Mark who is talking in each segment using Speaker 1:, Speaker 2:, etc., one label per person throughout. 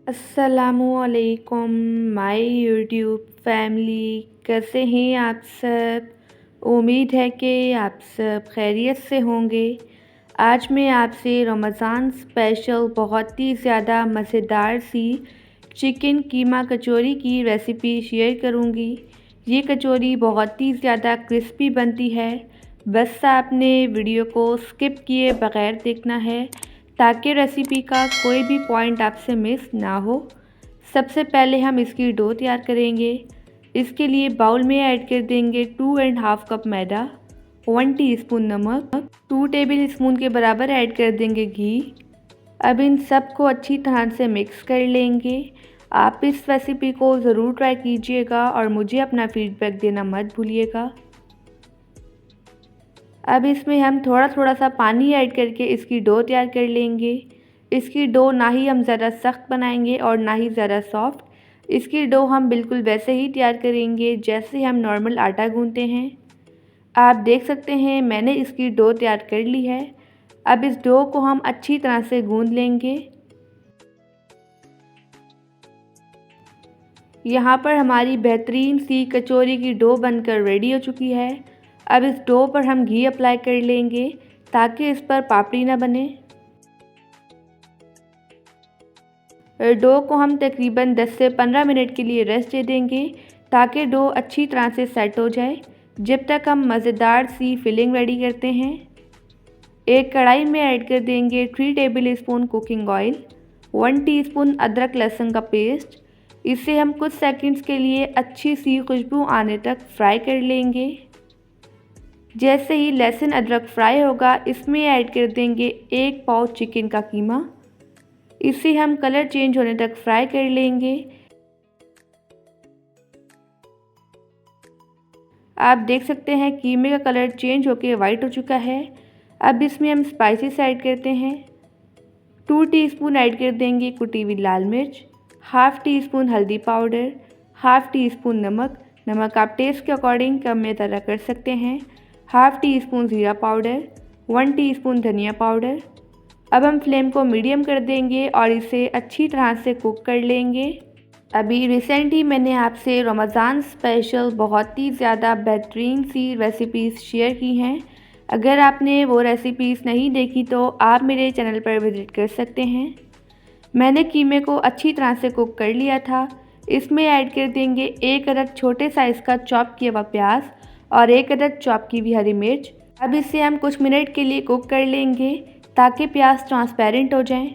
Speaker 1: अस्सलामुअलैकुम my YouTube family, कैसे हैं आप सब। उम्मीद है कि आप सब खैरियत से होंगे। आज मैं आपसे रमज़ान स्पेशल बहुत ही ज़्यादा मज़ेदार सी चिकन कीमा कचौरी की रेसिपी शेयर करूंगी। ये कचौरी बहुत ही ज़्यादा क्रिस्पी बनती है। बस आपने वीडियो को स्किप किए बगैर देखना है ताकि रेसिपी का कोई भी पॉइंट आपसे मिस ना हो। सबसे पहले हम इसकी डो तैयार करेंगे। इसके लिए बाउल में ऐड कर देंगे 2.5 कप मैदा, 1 टीस्पून नमक, 2 टेबल स्पून के बराबर ऐड कर देंगे घी। अब इन सब को अच्छी तरह से मिक्स कर लेंगे। आप इस रेसिपी को ज़रूर ट्राई कीजिएगा और मुझे अपना फीडबैक देना मत भूलिएगा। अब इसमें हम थोड़ा थोड़ा सा पानी ऐड करके इसकी डो तैयार कर लेंगे। इसकी डो ना ही हम ज़्यादा सख्त बनाएंगे और ना ही ज़्यादा सॉफ्ट। इसकी डो हम बिल्कुल वैसे ही तैयार करेंगे जैसे हम नॉर्मल आटा गूंथते हैं। आप देख सकते हैं मैंने इसकी डो तैयार कर ली है। अब इस डो को हम अच्छी तरह से गूंथ लेंगे। यहाँ पर हमारी बेहतरीन सी कचौरी की डो बनकर रेडी हो चुकी है। अब इस डो पर हम घी अप्लाई कर लेंगे ताकि इस पर पापड़ी ना बने। डो को हम तकरीबन 10 से 15 मिनट के लिए रेस्ट दे देंगे ताकि डो अच्छी तरह से सेट हो जाए। जब तक हम मज़ेदार सी फिलिंग रेडी करते हैं, एक कढ़ाई में ऐड कर देंगे 3 table spoon cooking oil, 1 teaspoon अदरक लहसुन का पेस्ट। इसे हम कुछ सेकंड्स के लिए अच्छी सी खुशबू आने तक फ्राई कर लेंगे। जैसे ही लहसुन अदरक फ्राई होगा, इसमें ऐड कर देंगे 1 पाव चिकन का कीमा। इसे हम कलर चेंज होने तक फ्राई कर लेंगे। आप देख सकते हैं कीमे का कलर चेंज होकर वाइट हो चुका है। अब इसमें हम स्पाइसेस ऐड करते हैं। 2 टीस्पून ऐड कर देंगे कुटी हुई लाल मिर्च, हाफ़ टी स्पून हल्दी पाउडर, हाफ़ टी स्पून नमक। नमक आप टेस्ट के अकॉर्डिंग कम या ज़्यादा कर सकते हैं। हाफ़ टी स्पून ज़ीरा पाउडर, 1 टीस्पून धनिया पाउडर। अब हम फ्लेम को मीडियम कर देंगे और इसे अच्छी तरह से कुक कर लेंगे। अभी रिसेंट ही मैंने आपसे रमज़ान स्पेशल बहुत ही ज़्यादा बेहतरीन सी रेसिपीज़ शेयर की हैं। अगर आपने वो रेसिपीज़ नहीं देखी तो आप मेरे चैनल पर विज़िट कर सकते हैं। मैंने कीमे को अच्छी तरह से कुक कर लिया था। इसमें ऐड कर देंगे 1 अदद छोटे साइज़ का चॉप किया हुआ प्याज और 1 अदद चॉप की हुई हरी मिर्च। अब इसे हम कुछ मिनट के लिए कुक कर लेंगे ताकि प्याज ट्रांसपेरेंट हो जाए।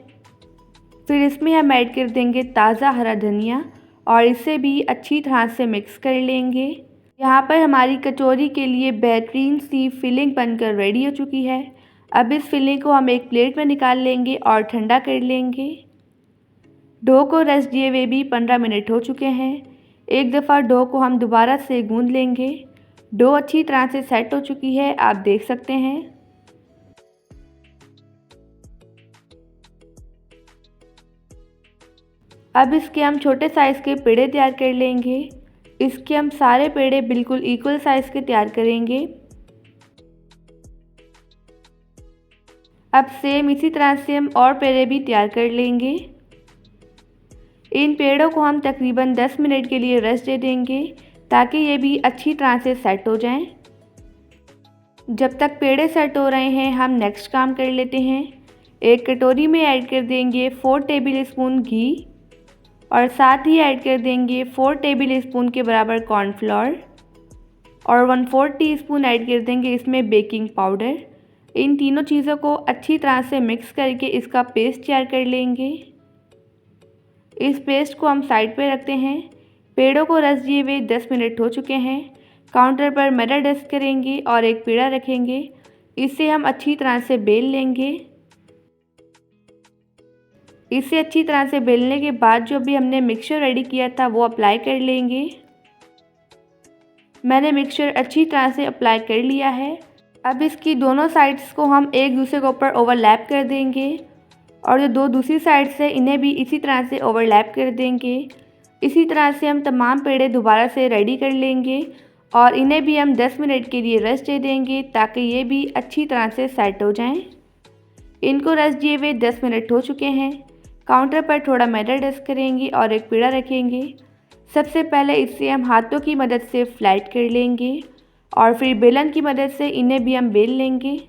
Speaker 1: फिर इसमें हम ऐड कर देंगे ताज़ा हरा धनिया और इसे भी अच्छी तरह से मिक्स कर लेंगे। यहाँ पर हमारी कचौरी के लिए बेहतरीन सी फिलिंग बनकर रेडी हो चुकी है। अब इस फिलिंग को हम एक प्लेट में निकाल लेंगे और ठंडा कर लेंगे। डो को रेस्ट दिए हुए भी 15 मिनट हो चुके हैं। एक दफ़ा डो को हम दोबारा से गूंथ लेंगे। डो अच्छी तरह से सेट हो चुकी है, आप देख सकते हैं। अब इसके हम छोटे साइज़ के पेड़े तैयार कर लेंगे। इसके हम सारे पेड़े बिल्कुल इक्वल साइज़ के तैयार करेंगे। अब सेम इसी तरह से हम और पेड़े भी तैयार कर लेंगे। इन पेड़ों को हम तकरीबन 10 मिनट के लिए रेस्ट दे देंगे ताकि ये भी अच्छी तरह से सेट हो जाएं। जब तक पेड़े सेट हो रहे हैं, हम नेक्स्ट काम कर लेते हैं। एक कटोरी में ऐड कर देंगे 4 टेबल स्पून घी और साथ ही ऐड कर देंगे 4 टेबल स्पून के बराबर कॉर्नफ्लोर और 1/4 टीस्पून ऐड कर देंगे इसमें बेकिंग पाउडर। इन तीनों चीज़ों को अच्छी तरह से मिक्स करके इसका पेस्ट तैयार कर लेंगे। इस पेस्ट को हम साइड पे रखते हैं। पेड़ों को रस दिए हुए 10 मिनट हो चुके हैं। काउंटर पर मैदा डस्ट करेंगे और एक पेड़ा रखेंगे। इसे हम अच्छी तरह से बेल लेंगे। इसे अच्छी तरह से बेलने के बाद जो भी हमने मिक्सचर रेडी किया था वो अप्लाई कर लेंगे। मैंने मिक्सचर अच्छी तरह से अप्लाई कर लिया है। अब इसकी दोनों साइड्स को हम एक दूसरे के ऊपर ओवरलैप कर देंगे और जो दो दूसरी साइड्स है इन्हें भी इसी तरह से ओवरलैप कर देंगे। इसी तरह से हम तमाम पेड़े दोबारा से रेडी कर लेंगे और इन्हें भी हम 10 मिनट के लिए रेस्ट दे देंगे ताकि ये भी अच्छी तरह से सेट हो जाएं। इनको रेस्ट दिए हुए 10 मिनट हो चुके हैं। काउंटर पर थोड़ा मैदा डस्ट करेंगे और एक पेड़ा रखेंगे। सबसे पहले इसे हम हाथों की मदद से फ्लैट कर लेंगे और फिर बेलन की मदद से इन्हें भी हम बेल लेंगे।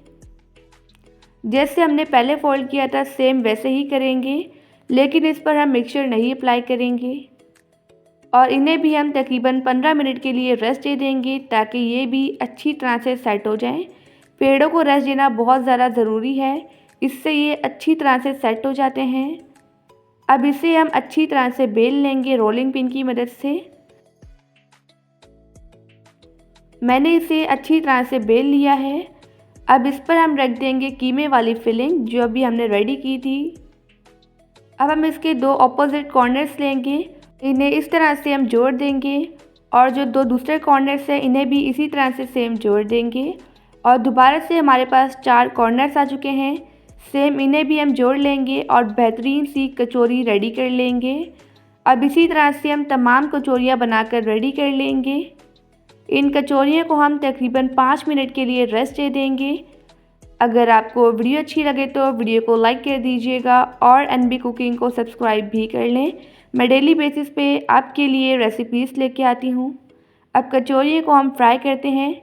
Speaker 1: जैसे हमने पहले फोल्ड किया था सेम वैसे ही करेंगे, लेकिन इस पर हम मिक्सचर नहीं अप्लाई करेंगे। और इन्हें भी हम तकरीबन 15 मिनट के लिए रेस्ट दे देंगे ताकि ये भी अच्छी तरह से सेट हो जाएं। पेड़ों को रेस्ट देना बहुत ज़्यादा ज़रूरी है, इससे ये अच्छी तरह से सेट हो जाते हैं। अब इसे हम अच्छी तरह से बेल लेंगे रोलिंग पिन की मदद से। मैंने इसे अच्छी तरह से बेल लिया है। अब इस पर हम रख देंगे कीमे वाली फिलिंग जो अभी हमने रेडी की थी। अब हम इसके दो ऑपोजिट कॉर्नर्स लेंगे, इन्हें इस तरह से हम जोड़ देंगे और जो दो दूसरे कॉर्नर्स हैं इन्हें भी इसी तरह से सेम जोड़ देंगे। और दोबारा से हमारे पास 4 कॉर्नर्स आ चुके हैं, सेम इन्हें भी हम जोड़ लेंगे और बेहतरीन सी कचौरी रेडी कर लेंगे। अब इसी तरह से हम तमाम कचौरियाँ बनाकर रेडी कर लेंगे। इन कचौरियों को हम तकरीबन 5 मिनट के लिए रेस्ट दे देंगे। अगर आपको वीडियो अच्छी लगे तो वीडियो को लाइक कर दीजिएगा और एनबी कुकिंग को सब्सक्राइब भी कर लें। मैं डेली बेसिस पे आपके लिए रेसिपीज़ लेके आती हूँ। अब कचौरियों को हम फ्राई करते हैं।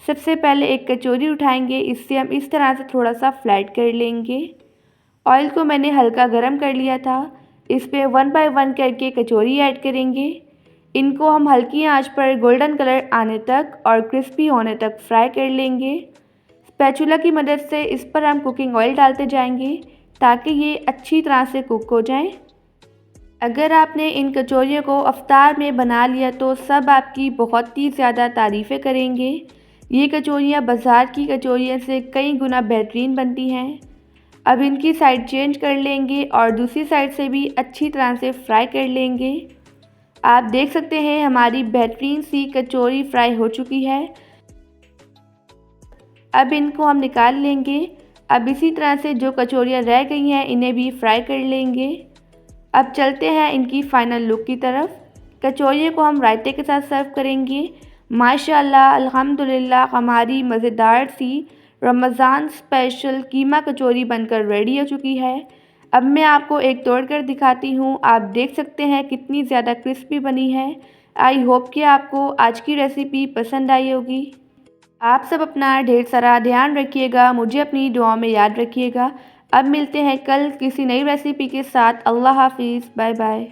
Speaker 1: सबसे पहले एक कचौरी उठाएंगे, इससे हम इस तरह से थोड़ा सा फ्लैट कर लेंगे। ऑयल को मैंने हल्का गरम कर लिया था, इस पर 1 बाय 1 करके कचौरी ऐड करेंगे। इनको हम हल्की आंच पर गोल्डन कलर आने तक और क्रिस्पी होने तक फ्राई कर लेंगे। स्पैचुला की मदद से इस पर हम कुकिंग ऑयल डालते जाएंगे ताकि ये अच्छी तरह से कुक हो जाएं। अगर आपने इन कचौरियों को अफ्तार में बना लिया तो सब आपकी बहुत ही ज़्यादा तारीफ़ें करेंगे। ये कचौरियाँ बाज़ार की कचौरियों से कई गुना बेहतरीन बनती हैं। अब इनकी साइड चेंज कर लेंगे और दूसरी साइड से भी अच्छी तरह से फ्राई कर लेंगे। आप देख सकते हैं हमारी बेहतरीन सी कचौरी फ्राई हो चुकी है। अब इनको हम निकाल लेंगे। अब इसी तरह से जो कचौरियाँ रह गई हैं इन्हें भी फ्राई कर लेंगे। अब चलते हैं इनकी फ़ाइनल लुक की तरफ। कचौरियों को हम रायते के साथ सर्व करेंगे। माशाल्लाह अल्हम्दुलिल्लाह हमारी मज़ेदार सी रमज़ान स्पेशल कीमा कचौरी बनकर रेडी हो चुकी है। अब मैं आपको एक तोड़ कर दिखाती हूँ। आप देख सकते हैं कितनी ज़्यादा क्रिस्पी बनी है। आई होप कि आपको आज की रेसिपी पसंद आई होगी। आप सब अपना ढेर सारा ध्यान रखिएगा, मुझे अपनी दुआ में याद रखिएगा। अब मिलते हैं कल किसी नई रेसिपी के साथ। अल्लाह हाफिज़, बाय बाय।